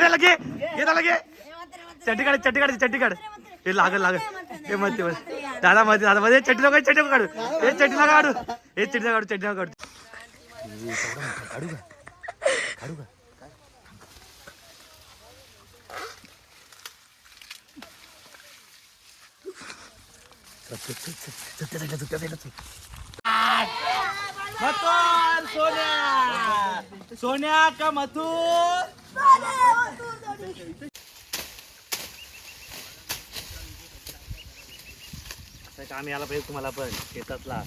लगे चट्टी काढ हे लागल हे मध्ये दादा मध्ये चट्टी काढू हे चट्टी काढू सोन्या का मथुर काम यायला पाहिजे तुम्हाला पण शेतातला.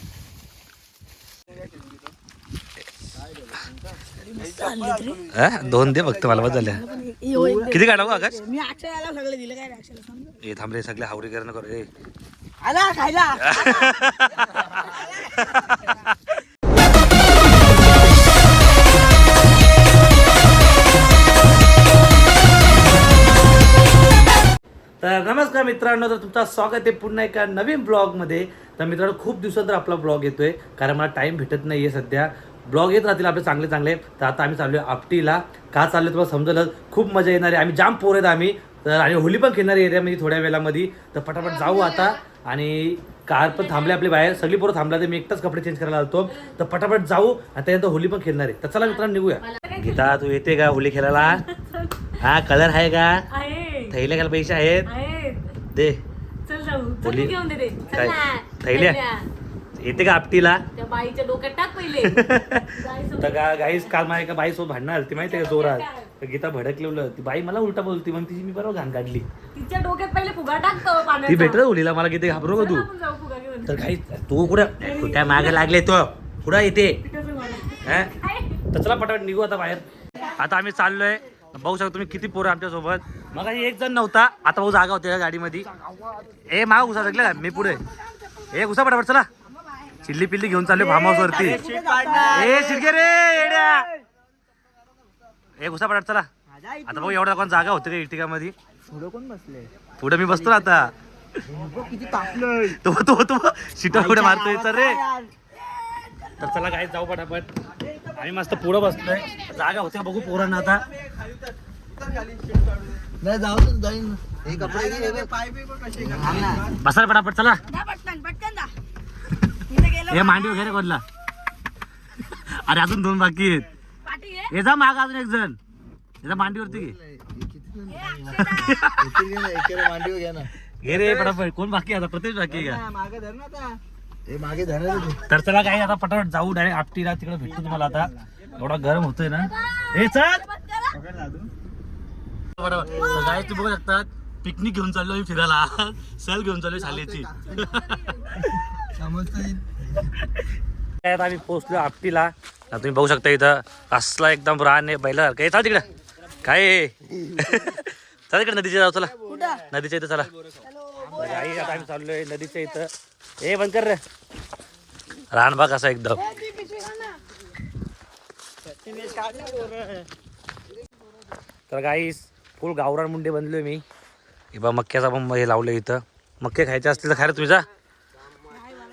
दोन दे फक्त मला झाल्या. किती काढा आकाश? मी अक्षराला सगळे दिले काय अक्षराला समजा. हे थांबले सगळे हावरी करणं करू रे. आला खायला. तर नमस्कार मित्रांनो, तर तुमचं स्वागत आहे पुन्हा एका नवीन ब्लॉगमध्ये. तर मित्रांनो, खूप दिवसानंतर आपला ब्लॉग येतोय कारण मला टाइम भेटत नाही आहे सध्या. ब्लॉग येत राहतील आपले चांगले चांगले. तर आता आम्ही चाललो आहे आपटीला. का चाललो तुम्हाला समजलं. खूप मजा येणार आहे. आम्ही जाम पोर आहेत आम्ही. तर आणि होली पण खेळणार एरियामध्ये थोड्या वेळामध्ये. तर पटापट जाऊ आता. आणि कार पण थांबले आपले बाहेर, सगळी पोरं थांबला. तर मी एकटाच कपडे चेंज करायला आलतो. तर पटापट जाऊ आणि त्यानंतर होली पण खेळणार आहे. तर चला मित्रांनो निघूया. गीता तू येते का होली खेळायला? हा कलर आहे का? थैल्या घ्यायला पैसे आहेत दे. चल जाऊ. बोली. घेऊन दे. काय थैल्या येते का आपटीला? त्या बाईच्या डोक्यात टाक पहिले. तर गाईस काल माझ्या एका बाईसोबत भांडणं आली माहिती आहे का जोरात. तर गीता भडकलेलं. ती बाई मला उलटा बोलती मग तिची मी बरोबर घाण काढली. तिच्या डोक्यात पहिले फुगा टाकतो पाण्याचा. ती भेटत होलीला मला किती घाबरू का तू. आपण जाऊ फुगा घेऊन. तर काही तू कुठं कुठ्या मागे लागले तो कुठं येते. तर चला पटापट निघू आता बाहेर. आता आम्ही चाललोय. बघू शकता तुम्ही किती पोरं आमच्या सोबत. मग एक जण नव्हता, आता भाऊ जागा होते का गाडीमध्ये. ए माग घुसा लागला का मी पुढे. ए घुसा पटापट चला. चिल्ली पिल्ली घेऊन चाललो फार्म हाऊस वरती. ए शिरके रे येड्या. ए घुसा पटापट चला. आता भाऊ एवढा कोण जागा होते का इटिका मध्ये. पुढे मी बसतो आता. तो शिटा पुढे मारतोय सर रे. तर चला काय जाऊ पटापट. आम्ही मस्त पुढं बसलोय. जागा होत्या बघू पोरांना आता. बसा पटापट चला. हे मांडी वगैरे कोणला. अरे अजून दोन बाकी आहेत. हे जा माग अजून एक जण. याचा मांडीवरती घे रे पटापट. कोण बाकी आता? प्रत्येक बाकी का? तर चला काही आता पटापट जाऊ डायरेक्ट आपटीला. तिकडे भेटतो तुम्हाला आता. एवढा गरम होतोय ना. हे चल काय तुम्ही बघू शकतात. पिकनिक घेऊन चाललोय फिरायला. सल घेऊन चाललोय शालेची. आम्ही पोहोचलो आपटीला. तुम्ही बघू शकता इथं असला एकदम रान आहे बैला. काय चाल तिकडे काय चला तिकडे नदीच्या जाऊ. चला नदीच्या इथं चला. आता आम्ही चाललोय नदीच्या इथं. ए बंद कर रे. रान बघ असा एकदम. तर गाईस फुल गावरान मुंडे बनलोय मी. हे बघ मक्क्याचा पण हे लावलं इथं. मक्के खायचे असतील तर खरं तुझा.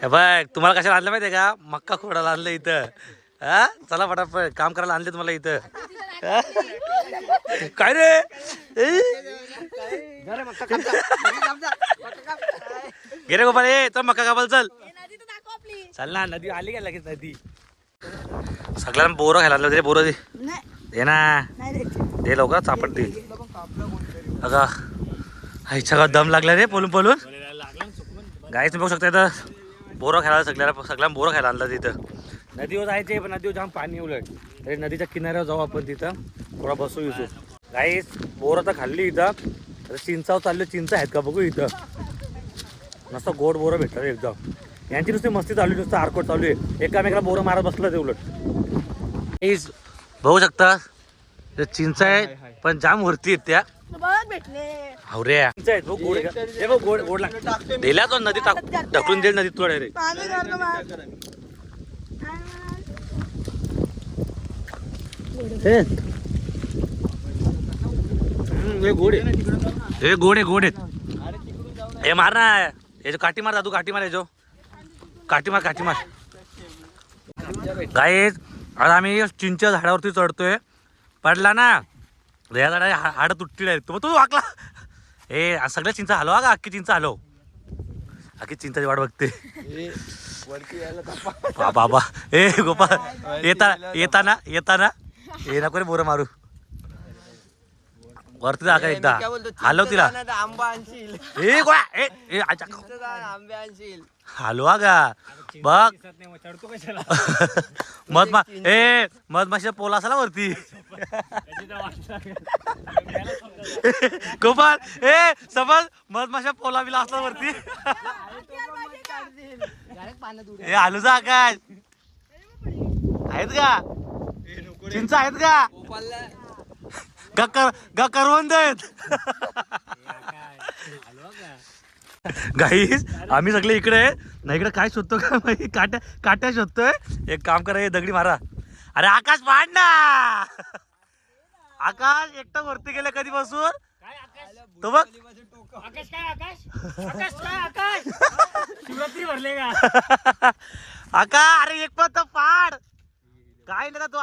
हे बघ तुम्हाला कशाला आणलं माहितीये का? मक्का खोडायला आणलं इथं. हा चला पटापट काम करायला आणले तुम्हाला इथं. काय रे गे रे गोपाळ. ए चल मक्का कापाल चल. चल ना नदी आली का लगेच नदी. सगळ्यांना बोरं खायला आणलं. बोरं दे ना दे लवकर चापट दे. अगा आईच्या दम लागला रे पोलून पोलून. गाईच बघू शकता इथं बोरं खायला सगळ्यांना बोरं खायला आणलं तिथं. नदीवर जायचे पण नदीवर जाम पाणी उलट. तरी नदीच्या किनाऱ्यावर जाऊ आपण. तिथं थोडा बसू विसू. गाईस बोरं तर खाल्ली इथं. चिंचावर चालले. चिंच आहेत का बघू इथं. मस्त गोड बोरं भेटतात एकदम. यांची नुसती मस्ती चालू आहे. नुसतं आरकोट चालू आहे. एकामेकाला बोरं मारत बसलं ते उलट. बघू शकता चिंच आहे पण जाम वरती आहेत त्या. हवऱ्या चिंच आहेत बघ गोड. हे बघ गोड गोड लागतात. दिल्या तो नदी टाक ढकलून देईल नदीत थोड्या रे. हे गोड आहेत हे मार ना याच्या काठी मार दादू काठी मार याचो काठी मार गाईज आज आम्ही चिंचच्या झाडावरती चढतोय पडला ना या झाडा हाड तुटतील आहेत तू वाकला ए सगळ्या चिंचा हलवा का अख्खी चिंचा हलव अख्खी चिंचाची वाट बघते बाबा ए गोपाळ येताना ये नको रे बोरं मारू वरती जागा एकदा हलव तिला आंबा आणशील ए गोळा ए आंबे आणशील हलवा का बघ मधमाशा पोला असा वरती गोपाल ए समज मधमाशा पोला बिला असला वरती ए आलू जा काय आहेत का चिंचा आहेत का करवंद आहेत गाईस आम्ही सगळे इकडे ना इकडे काय शोधतो का काट्या शोधतोय एक काम करा हे दगडी मारा अरे आकाश पाड ना आकाश एकटा वरती गेले कधीपासून तो बघ शिवरात्री भरले का आकाश अरे एक पण पाड काय नाही तो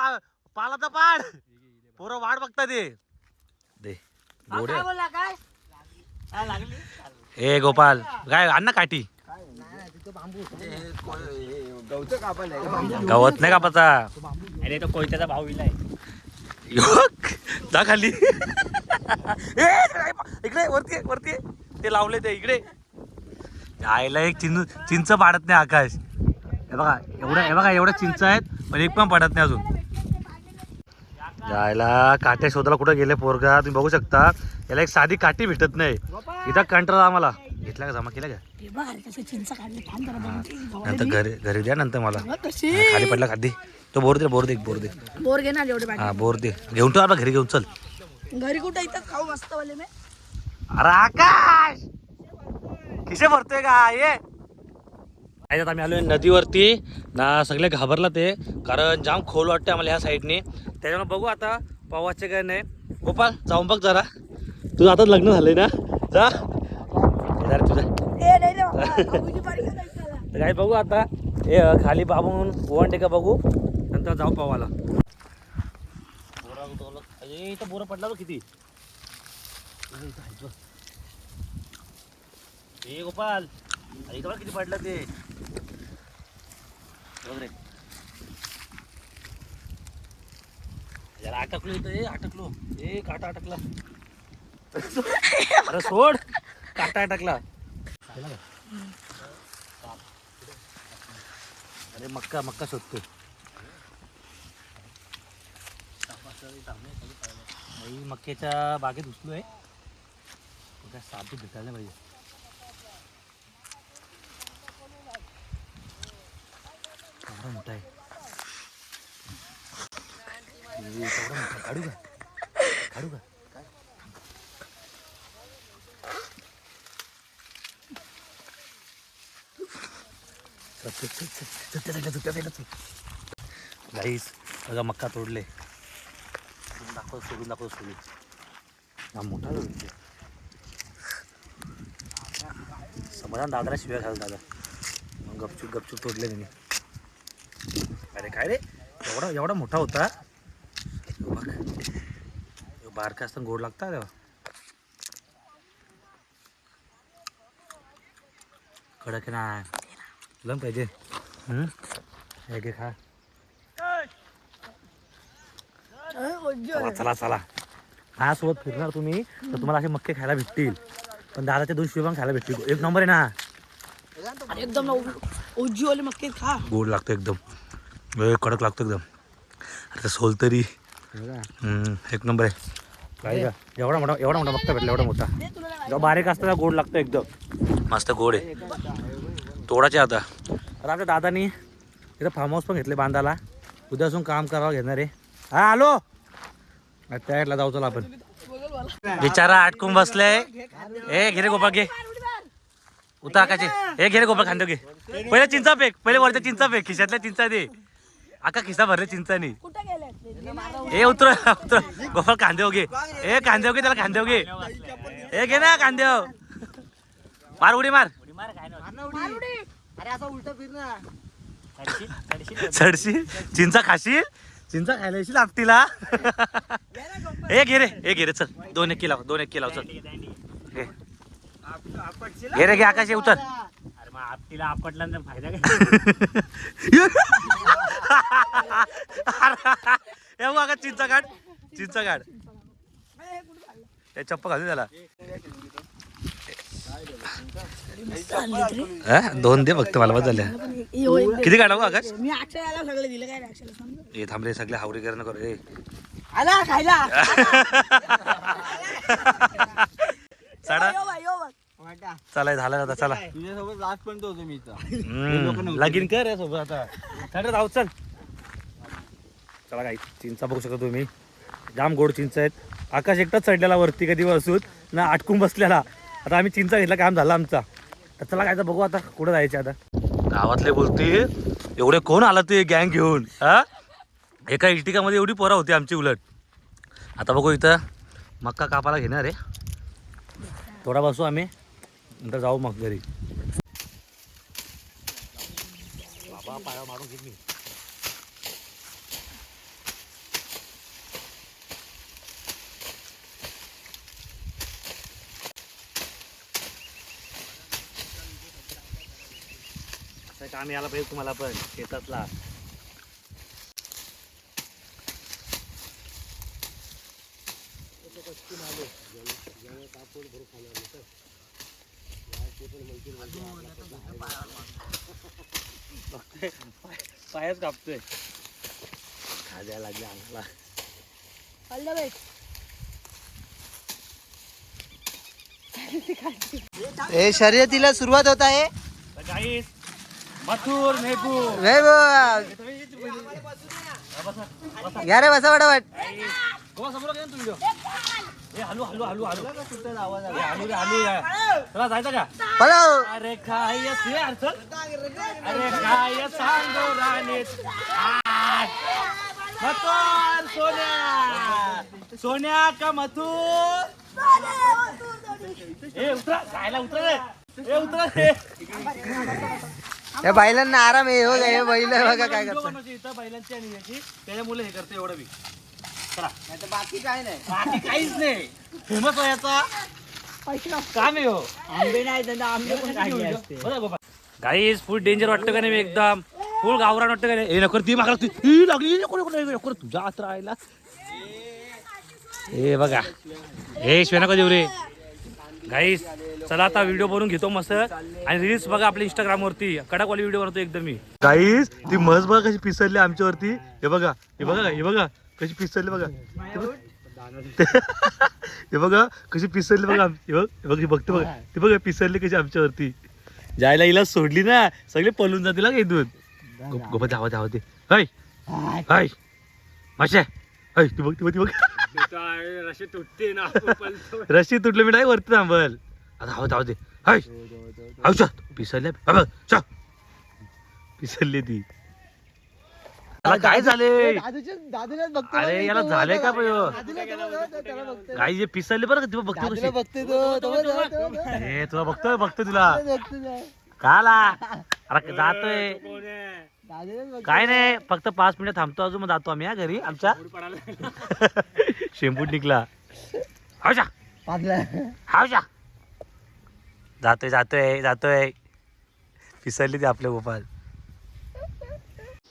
पाला तर पाड पोरं वाट बघता ते दे काय बोलला काय लागली ए गोपाल काय आण ना काठी गवत नाही कापाचा अरे तो कोयत्याचा भाव विलाय जा खाली इकडे वरती ते लावले ते इकडे आईला एक चिंच पाडत नाही आकाश हे बघा एवढ्या चिंच आहेत पण एक पण पडत नाही अजून जायला काट्या शोधायला कुठं गेले पोरगा तुम्ही बघू शकता याला एक साधी काठी भेटत नाही इथं कंटाळा आम्हाला घेतला का जमा केला का नंतर घरी द्या नंतर मला खाली पडला खादी तो बोर दे बोर घे ना जेवढे हा बोर दे घेऊन तो आपला घरी घेऊन चल घरी कुठं इथं खाऊ मस्त वाले मी अरे आकाश किसे भरतोय का ये आम्ही आलोय नदीवरती ना सगळे घाबरला ते कारण जाम खोल वाटते आम्हाला ह्या साईडने त्याच्यामुळे बघू आता पावाचे काय नाही गोपाल जाऊन बघ जरा तुझं आता लग्न झालंय ना जा तुझं काय बघू आता हे खाली बाबून ओवंडे का बघू नंतर जाऊ पावाला इथं बोरं पडला बघ किती ए गोपाल इथं बघ किती पडलं ते जरा अटकलो इथं अटकलो काटा अटकला अरे सोड काटा अटकला अरे मक्का शोधतो मक्याच्या बागेत घुसलोय काय साप भेटायला नाही पाहिजे मोठा आहे काढू का गाईस बघा मक्का तोडले सोडून दाखव हा मोठा समाधान दादाला शिव्या घाल दादा गपचूप तोडले त्यांनी अरे काय रे एवढा मोठा होता बघ बारका असताना गोड लागता तेव्हा कडक ना तुला पाहिजे हे खा चला हा सोबत फिरणार तुम्ही तर तुम्हाला असे मक्के खायला भेटतील पण दादाच्या 2 शिव पण खायला भेटतील एक नंबर आहे ना एकदम ओजीवाले मक्के खा गोड लागतो एकदम कडक लागतो एकदम आता सोल तरी एक नंबर आहे काय का एवढा मोठा मक्का भेटला एवढा मोठा जेव्हा बारीक असतं गोड लागतो एकदम मस्त गोड आहे तोडाचे आता आमच्या दादानी इथं फार्म हाऊस पण घेतले बांधायला उद्यापासून काम करावं घेणार आहे हा आलो त्याला जाऊ चला आपण बिचारा अटकून बसलाय ए घे रे गोपाळ घे उताकाचे हे घे रे गोपाळ खांदो घे पहिले चिंचा फेक पहिले वरच्या चिंचा फेक खिशातल्या चिंचा दे आका खिसा भरले चिंचानी ए उतर उतर गोपाल कांदे हो घे. ए कांदे हो घे, त्याला कांदे हो घे. ए घे ना कांदे हो. मार उडी मार. अरे असं उलट फिर ना. चढशी चिंचा खाशील, चिंचा खायला येशील आपटीला. ए घे रे, ए घे रे, चल 2-1 किलो, 2-1 किलो चल. घे घे रे, घे आकाश ये, उतर. अरे मग आपटीला आपटला तर फायदा काय? हे बघ आकाश, चिंचा काढ, चिंचा काढ. त्या चप्पल घालू त्याला. 2 दे फक्त मला, बस झाल्या. किती काढा आकाश? मी अक्षराला सगळे दिले काय रे अक्षराला सांग. हे थांबले सगळे हावरी करणं कर. ए आला खायला. साडा यो बा, यो बा. चला झालं आता, चला. तुझ्यासोबत लास्ट पण होतो मी इथं. लगीन कर या सोबत आता. चल जाऊ, चल. चला काही चिंचा बघू शकता तुम्ही, जाम गोड चिंच आहेत. आकाश एकटाच चढलेला वरती कधी बसून ना, अटकून बसलेला. आता आम्ही चिंचा घेतला, काम झालं आमचा. तर चला काय बघू आता कुठं जायचं. आता गावातले बोलते एवढे कोण आला ते गँग घेऊन. हा, एका इटिकामध्ये एवढी पोरा होती आमची उलट. आता बघू इथं मक्का कापाला घेणार आहे. थोडा बसू आम्ही, नंतर जाऊ मग घरी. बाबा पाया मारून घेत मी. असं काम यायला पाहिजे तुम्हाला पण शेतातला. पायच कापतोय, खाद्या लागल्या अंगाला. खाल्लं बाई. ए शर्यतीला सुरुवात होत आहे. गाईस मथुर मेहबू या रे, बसा फटाफट. हलू हलू हलू हलू हलू हलू. चला जायचं का? हॅलो. अरे काय अरे काय सांगो राणीत. मथुर सोन्या, सोन्या का मथुर. ए उतरा, खायला उतरा रे. ए उतरा रे. या बैलांना आराम आहे. हो हे बैल बघा काय करतात. इथं बैलांची आणि याची, त्याच्यामुळे हे करते एवढं बी. चला, बाकी काय नाही. बाकी काहीच नाही. फेमस व्हायचा काम आहे हो. आंबे नाही त्यांना, आंबे पण काढले असते. गाईस फुल डेंजर वाटतं का नाही एकदम, फुल गावरान वाटतं का नाही. हे नको ती मागला, ती लागली नको तुझ्या आत राहायला. हे बघा, हे शिवाय नका देऊ रे. गाईस चला आता व्हिडिओ बनवून घेतो मस्त, आणि रील्स बघा आपल्या इंस्टाग्राम वरती कडकवाली व्हिडिओ बनवतो एकदम मी. गाईस ती मस्त बघा कशी पिसरली आमच्यावरती. हे बघा, हे बघा, हे बघा कशी पिसरली बघा. हे बघा कशी पिसरली बघा. हे बघ, हे बघते बघा, ते बघा पिसरली कशी आमच्यावरती. जायला हिला सोडली ना, सगळे पळून जातील का इथून. गोपा धावा धावा ते. हाय हाय माशा, हाय ती बघ, ती बघ, ती बघ. रशी तुटते ना. रशी तुटलं मी नाही वरती थांबल. आता धावा धावा ते. हाय हावशा पिसरल्या बघ, पिसरली ती. याला काय झाले? दादूलाच बघतो. अरे याला झालंय का गाई जे पिसरले बरं का, ती बघतो कशी. हे तुला बघतोय तुला काला. अरे जातोय काय नाही, फक्त 5 मिनिटं थांबतो अजून, मग जातो आम्ही घरी आमच्या. शेंबूट निघला. हावशा हावशा, जातोय जातोय जातोय. पिसरली ती आपल्या गोपाल.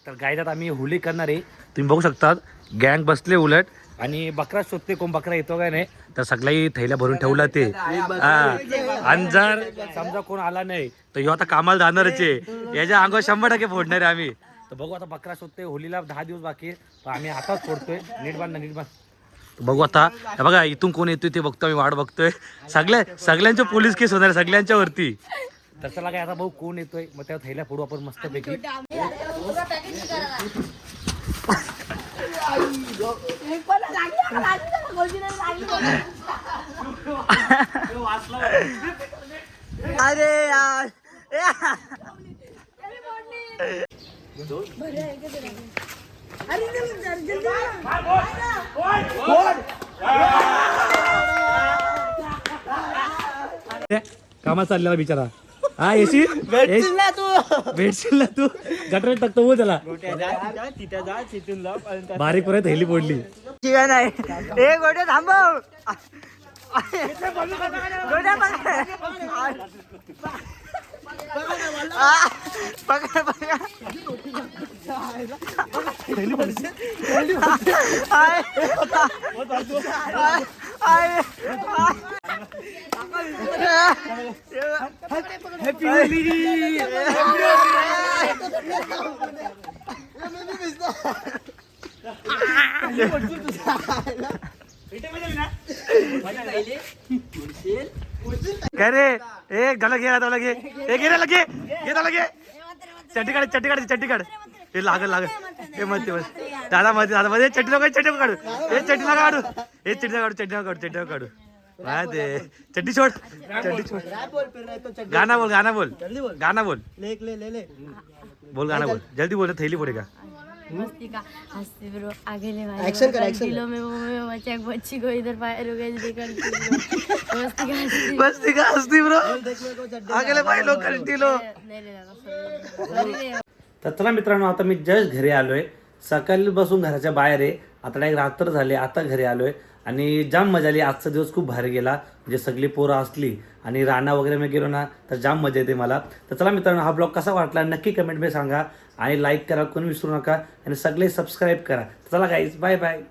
तर गाईजात आम्ही होली करणार आहे. तुम्ही बघू शकता गँग बसले उलट, आणि बकरा शोधते, कोण बकरा येतो काय नाही. तर सगळ्याही थैल्या भरून ठेवला ते. आणि जर समजा कोण आला नाही तर ह्यो आता कामाला जाणारच आहे. याच्या अंगावर 100% फोडणार आहे आम्ही. तर बघू आता बकरा शोधते. होलीला 10 दिवस बाकी आहे, तर आम्ही आताच फोडतोय. नीट बांध नीट बांध. बघू आता. बघा इथून कोण येतोय ते बघतो आम्ही, वाट बघतोय. सगळ्यांच्या पोलीस केस होणार सगळ्यांच्या वरती. तर चला काय आता भाऊ कोण येतोय, मग त्या थैल्या फोडू आपण मस्त पैकी. अरे यार, कामात चाललेला बिचारा. हा येशील भेटशील ना तू भेटशील ना तू गटरेट टाकतो बोल त्याला. तिथे जा तिथून लाव बारीक परत थैली फोडली. शिवाय नाही ए गोटे थांबव गोट्या पकड काय रे ए गला घे आता लगे ए घे रे लगे घे लगे चड्डी काढ हे लागल हे मध्ये दादा मध्ये चड्डी काढू हे चड्डीला काढू काय ते चड्डी छोड गाना बोल गाना बोल जल्दी बोल थैली पडेगा. मस्ती का हंसती ब्रो आगे ले भाई Action कर, action दिलों में वो में बच्चा एक बच्ची को इधर फायर हो गई देखकर मस्ती का हंसती मस्ती का हसती ब्रो आगेले बाई लोक कंटिलो. नहीं ले सॉरी तर चला मित्रांनो आता मी जस्ट घरी आलोय. सकाळी बसून घराच्या बाहेर आहे. आता डायरेक्ट रात्र झाली आता घरी आलोय आणि जाम मजा आली. आजचा दिवस खूप भारी गेला. म्हणजे सगळी पोरं असली आणि राणा वगैरे मी गेलो ना तर जाम मजा येते मला. तर चला मित्रांनो हा ब्लॉग कसा वाटला नक्की कमेंटमध्ये सांगा आणि लाईक करा कोणी विसरू नका आणि सगळे सबस्क्राईब करा. चला गाईज बाय बाय.